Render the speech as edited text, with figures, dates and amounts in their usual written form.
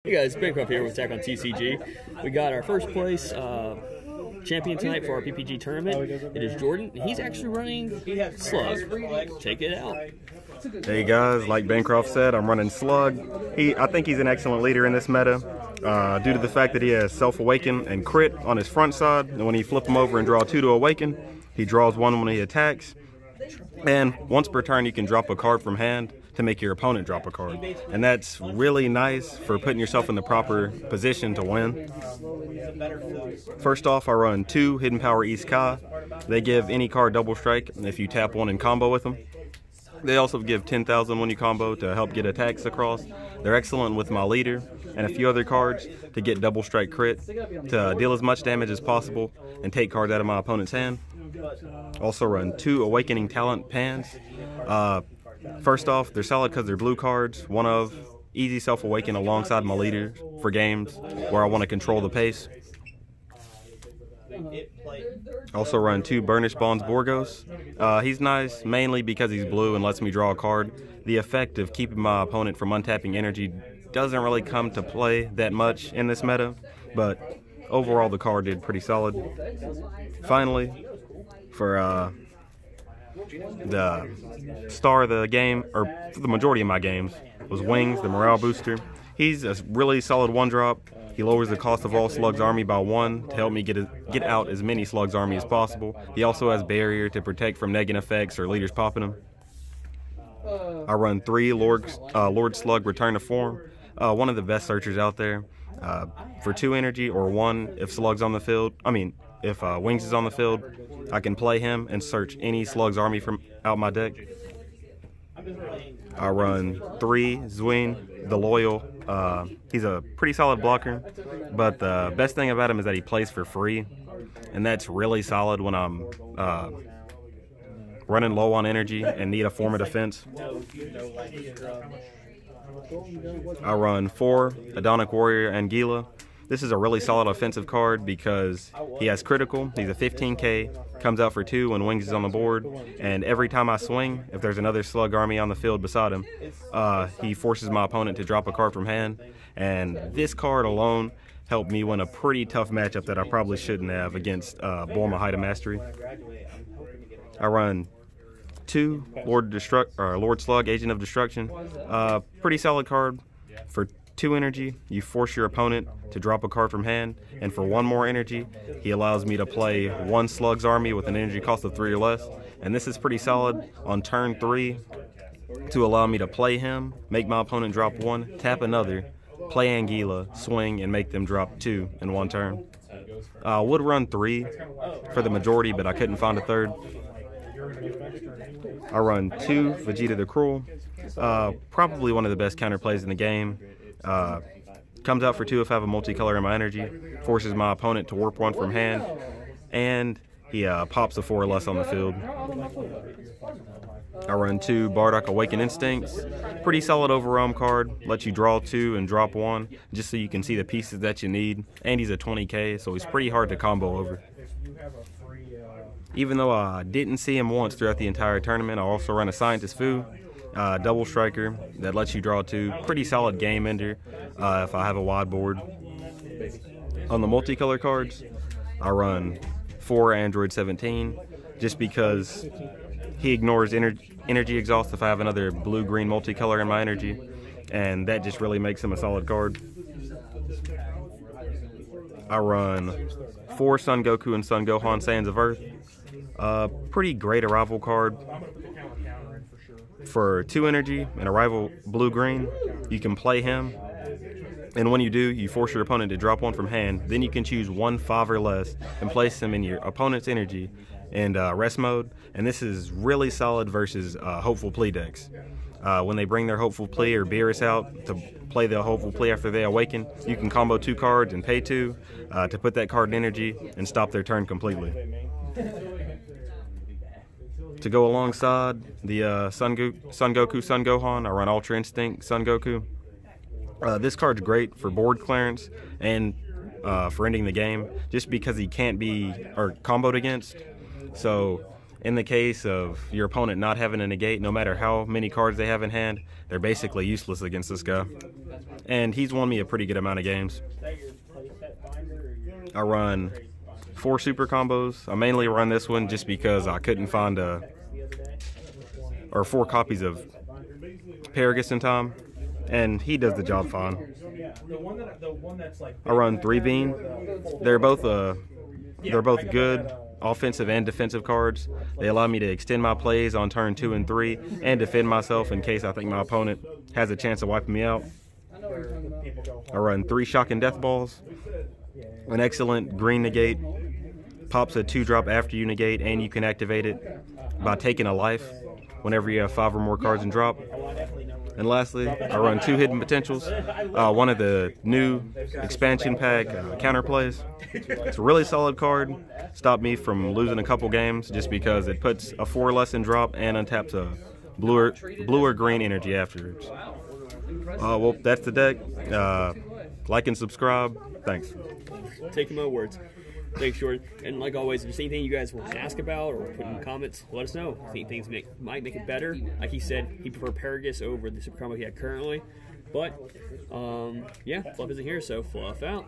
Hey guys, Bancroft here with Attack on TCG. We got our first place champion tonight for our PPG tournament. It is Jordan. He's actually running Slug. Check it out. Hey guys, like Bancroft said, I'm running Slug. I think he's an excellent leader in this meta due to the fact that he has Self-Awaken and Crit on his front side. And when he flip him over and draw 2 to awaken, he draws 1 when he attacks. And once per turn, you can drop a card from hand to make your opponent drop a card. And that's really nice for putting yourself in the proper position to win. First off, I run 2 Hidden Power East Kai. They give any card double strike if you tap 1 in combo with them. They also give 10,000 when you combo to help get attacks across. They're excellent with my leader and a few other cards to get double strike crit, to deal as much damage as possible and take cards out of my opponent's hand. Also run 2 Awakening Talent Pans. First off, they're solid because they're blue cards. One of easy self-awaken alongside my leader for games where I want to control the pace. Also run 2 Burnish Bonds Borgos. He's nice mainly because he's blue and lets me draw a card. The effect of keeping my opponent from untapping energy doesn't really come to play that much in this meta, but overall the card did pretty solid. Finally, for the star of the game, or for the majority of my games, was Wings, the morale booster. He's a really solid 1-drop. He lowers the cost of all Slug's army by 1 to help me get out as many Slug's army as possible. He also has barrier to protect from negative effects or leaders popping him. I run 3 Lord Slug Return to Form. One of the best searchers out there. For 2 energy or 1 if Slug's on the field. If Wings is on the field, I can play him and search any Slug's army from out my deck. I run 3 Zween, the Loyal. He's a pretty solid blocker, but the best thing about him is that he plays for free, and that's really solid when I'm running low on energy and need a form of defense. I run 4 Donek Warrior and Gila. This is a really solid offensive card because he has critical. He's a 15k, comes out for 2 when Wings is on the board, and every time I swing, if there's another Slug army on the field beside him, he forces my opponent to drop a card from hand. And this card alone helped me win a pretty tough matchup that I probably shouldn't have against Bulma Height of Mastery. I run 2 Lord Slug, Agent of Destruction. Pretty solid card. For 2 energy, you force your opponent to drop a card from hand, and for 1 more energy, he allows me to play 1 Slug's army with an energy cost of 3 or less. And this is pretty solid on turn 3 to allow me to play him, make my opponent drop 1, tap another, play Anguilla, swing, and make them drop 2 in 1 turn. I would run 3 for the majority, but I couldn't find a 3rd. I run 2 Vegeta the Cruel. Probably one of the best counterplays in the game. Comes out for 2 if I have a multicolor in my energy, forces my opponent to warp 1 from hand, and he pops a 4 or less on the field. I run 2 Bardock Awaken Instincts. Pretty solid overwhelm card, lets you draw 2 and drop 1, just so you can see the pieces that you need, and he's a 20k, so he's pretty hard to combo over. Even though I didn't see him once throughout the entire tournament, I also run a Scientist Fu. Double striker that lets you draw 2. Pretty solid game ender if I have a wide board. On the multicolor cards, I run 4 Android 17 just because he ignores energy exhaust if I have another blue-green multicolor in my energy, and that just really makes him a solid card. I run 4 Son Goku and Son Gohan Saiyans of Earth. Pretty great arrival card. For 2 energy and arrival blue-green, you can play him, and when you do, you force your opponent to drop 1 from hand. Then you can choose 1 5 or less and place him in your opponent's energy and rest mode. And this is really solid versus Hopeful Plea decks. When they bring their Hopeful Plea or Beerus out to play the Hopeful Plea after they awaken, you can combo 2 cards and pay 2 to put that card in energy and stop their turn completely. To go alongside the Son Goku, Son Gohan, I run Ultra Instinct Son Goku. This card's great for board clearance and for ending the game, just because he can't be comboed against. So in the case of your opponent not having a negate, no matter how many cards they have in hand, they're basically useless against this guy. and he's won me a pretty good amount of games. I run 4 super combos. I mainly run this one just because I couldn't find 4 copies of Pegasus Tom, and he does the job fine. I run 3 Bean. They're both good offensive and defensive cards. They allow me to extend my plays on turn 2 and 3 and defend myself in case I think my opponent has a chance of wiping me out. I run 3 Shock and Death Balls. An excellent green negate. Pops a 2-drop after you negate, and you can activate it by taking a life whenever you have 5 or more cards in drop. And lastly, I run 2 Hidden Potentials. One of the new expansion pack counterplays. It's a really solid card. Stopped me from losing a couple games just because it puts a 4 less in drop and untaps a blue or green energy afterwards. Well, that's the deck. Like and subscribe. Thanks. Taking my words. Thanks, Jordan. And like always, if there's anything you guys want to ask about or put in the comments, let us know. If things might make it better. Like he said, he preferred Pegasus over the super combo he had currently. But, yeah, Fluff isn't here, so Fluff out.